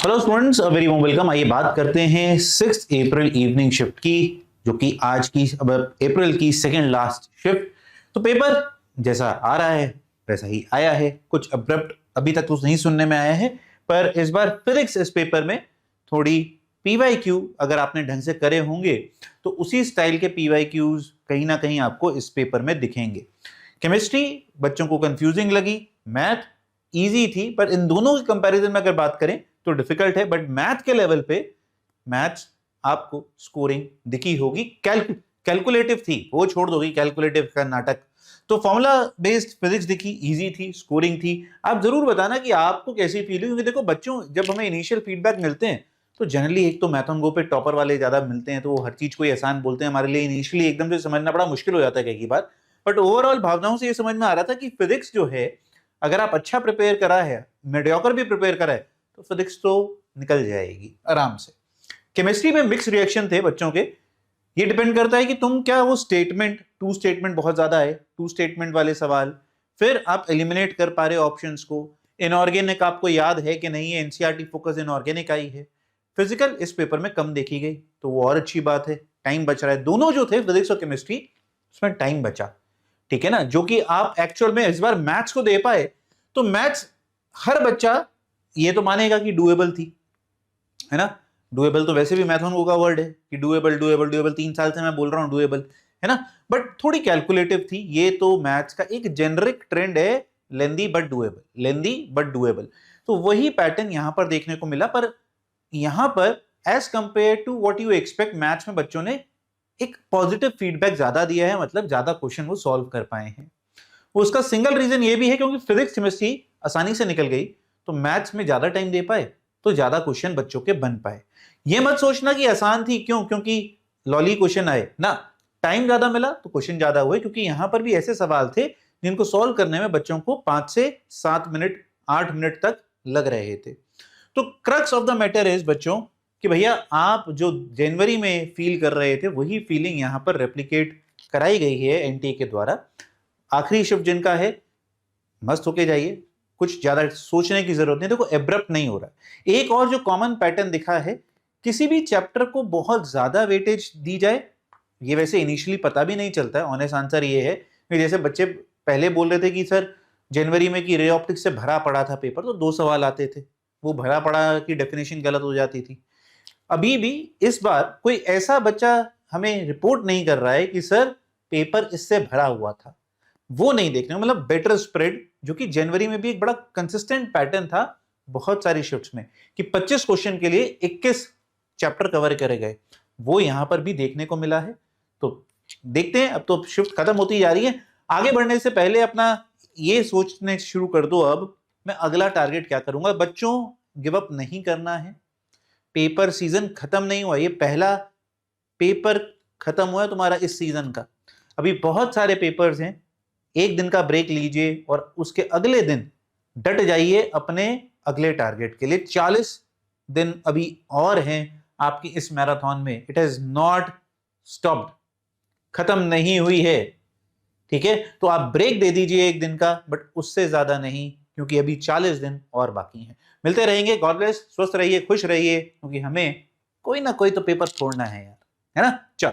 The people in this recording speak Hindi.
Hello students, very warm welcome. आइए बात करते हैं 6 अप्रैल इवनिंग शिफ्ट की, जो कि आज की अब अप्रैल की सेकंड लास्ट शिफ्ट। तो पेपर जैसा आ रहा है वैसा ही आया है, कुछ अब्रप्ट अभी तक तो नहीं सुनने में आया है, पर इस बार फिजिक्स इस पेपर में थोड़ी पीवाईक्यू अगर आपने ढंग से करे होंगे तो उसी स्टाइल के पीवाईक्यूज कहीं ना कहीं आपको इस पेपर में दिखेंगे। केमिस्ट्री बच्चों को कंफ्यूजिंग लगी, मैथ इजी थी, पर इन दोनों के कंपैरिजन में अगर बात करें तो डिफिकल्ट है। बट मैथ के लेवल पे मैथ्स आपको स्कोरिंग दिखी होगी। कैलकुलेटिव थी, वो छोड़ दोगी कैलकुलेटिव का नाटक। तो फॉर्मूला बेस्ड फिजिक्स दिखी, इजी थी, स्कोरिंग थी। आप जरूर बताना कि आपको कैसी फील हुई, क्योंकि देखो बच्चों जब हमें इनिशियल फीडबैक मिलते हैं तो जनरली एक तो मैथ ऑन गो पे टॉपर वाले ज्यादा मिलते हैं, तो वो हर चीज को आसान बोलते हैं। हमारे लिए इनिशियली एकदम से समझना बड़ा मुश्किल हो जाता है कई बार। बट ओवरऑल भावनाओं से ये समझ में आ रहा था कि फिजिक्स जो है, अगर आप अच्छा प्रिपेयर करा है, मीडियोकर भी प्रिपेयर करा है, तो फिजिक्स तो निकल जाएगी आराम से। केमिस्ट्री में मिक्स रिएक्शन थे बच्चों के। ये डिपेंड करता है कि तुम क्या वो स्टेटमेंट, टू स्टेटमेंट बहुत ज्यादा है, टू स्टेटमेंट वाले सवाल, फिर आप एलिमिनेट कर पा रहे हो ऑप्शंस को। इनऑर्गेनिक आपको याद है कि नहीं है, एनसीईआरटी फोकस इनऑर्गेनिक आई है। फिजिकल इस पेपर में कम देखी गई, तो वो और अच्छी बात है, टाइम बच रहा है। दोनों जो थे फिजिक्स और केमिस्ट्री, उसमें टाइम बचा, ठीक है ना, जो कि आप एक्चुअल में इस बार मैथ्स को दे पाए। तो मैथ्स हर बच्चा ये तो मानेगा कि डुएबल थी, है ना। डुएबल तो वैसे भी मैथोन का वर्ड है कि डुएबल डुएबल डुएबल, 3 साल से मैं बोल रहा हूं डुएबल, है ना। बट थोड़ी कैलकुलेटिव थी। ये तो मैथ्स का एक जेनरिक ट्रेंड है, lengthy but doable, lengthy but doable. तो वही पैटर्न यहां पर देखने को मिला। पर यहां पर as compare to what you expect, maths में बच्चों ने एक पॉजिटिव फीडबैक ज्यादा दिया है, मतलब ज्यादा क्वेश्चन वो सॉल्व कर पाए हैं। उसका सिंगल रीजन ये भी है क्योंकि फिजिक्स केमिस्ट्री आसानी से निकल गई, तो मैथ्स में ज्यादा टाइम दे पाए, तो ज्यादा क्वेश्चन बच्चों के बन पाए। ये मत सोचना कि आसान थी, क्यों? क्योंकि लॉली क्वेश्चन आए ना, टाइम ज्यादा मिला तो क्वेश्चन ज्यादा हुए, क्योंकि यहां पर भी ऐसे सवाल थे जिनको सॉल्व करने में बच्चों को 5 से 7 मिनट, 8 मिनट तक लग रहे थे। तो crux of the matter is बच्चों कि भैया आप जो जनवरी में फील कर रहे थे वही फीलिंग यहां पर रेप्लिकेट कराई गई है एनटीए के द्वारा। आखिरी शिफ्ट जिनका है, मस्त होके जाइए, कुछ ज्यादा सोचने की जरूरत नहीं। देखो एब्रप्ट नहीं हो रहा। एक और जो कॉमन पैटर्न दिखा है, किसी भी चैप्टर को बहुत ज्यादा वेटेज दी जाए, ये वैसे इनिशियली पता भी नहीं चलता है। ऑनेस्ट आंसर ये है कि जैसे बच्चे पहले बोल रहे थे कि सर जनवरी में कि रे ऑप्टिक्स से भरा पड़ा था पेपर, तो 2 सवाल आते थे, वो भरा पड़ा की डेफिनेशन गलत हो जाती थी। अभी भी इस बार कोई ऐसा बच्चा हमें रिपोर्ट नहीं कर रहा है कि सर पेपर इससे भरा हुआ था, वो नहीं देखने। मतलब बेटर स्प्रेड, जो कि जनवरी में भी एक बड़ा कंसिस्टेंट पैटर्न था बहुत सारी शिफ्ट्स में, कि 25 क्वेश्चन के लिए 21 चैप्टर कवर करे गए, वो यहां पर भी देखने को मिला है। तो देखते हैं, अब तो शिफ्ट खत्म होती जा रही है। आगे बढ़ने से पहले अपना ये सोचने शुरू कर दो, अब मैं अगला टारगेट क्या करूंगा। बच्चों गिव अप नहीं करना है, पेपर सीजन खत्म नहीं हुआ, ये पहला पेपर खत्म हुआ है तुम्हारा इस सीजन का। अभी बहुत सारे पेपर्स हैं, एक दिन का ब्रेक लीजिए और उसके अगले दिन डट जाइए अपने अगले टारगेट के लिए। 40 दिन अभी और हैं आपकी इस मैराथन में। इट हैज नॉट स्टॉप्ड, खत्म नहीं हुई है, ठीक है। तो आप ब्रेक दे दीजिए एक दिन का, बट उससे ज्यादा नहीं, क्योंकि अभी 40 दिन और बाकी हैं। मिलते रहेंगे, गॉड ब्लेस, स्वस्थ रहिए, खुश रहिए, क्योंकि हमें कोई ना कोई तो पेपर छोड़ना है यार, है ना। चल।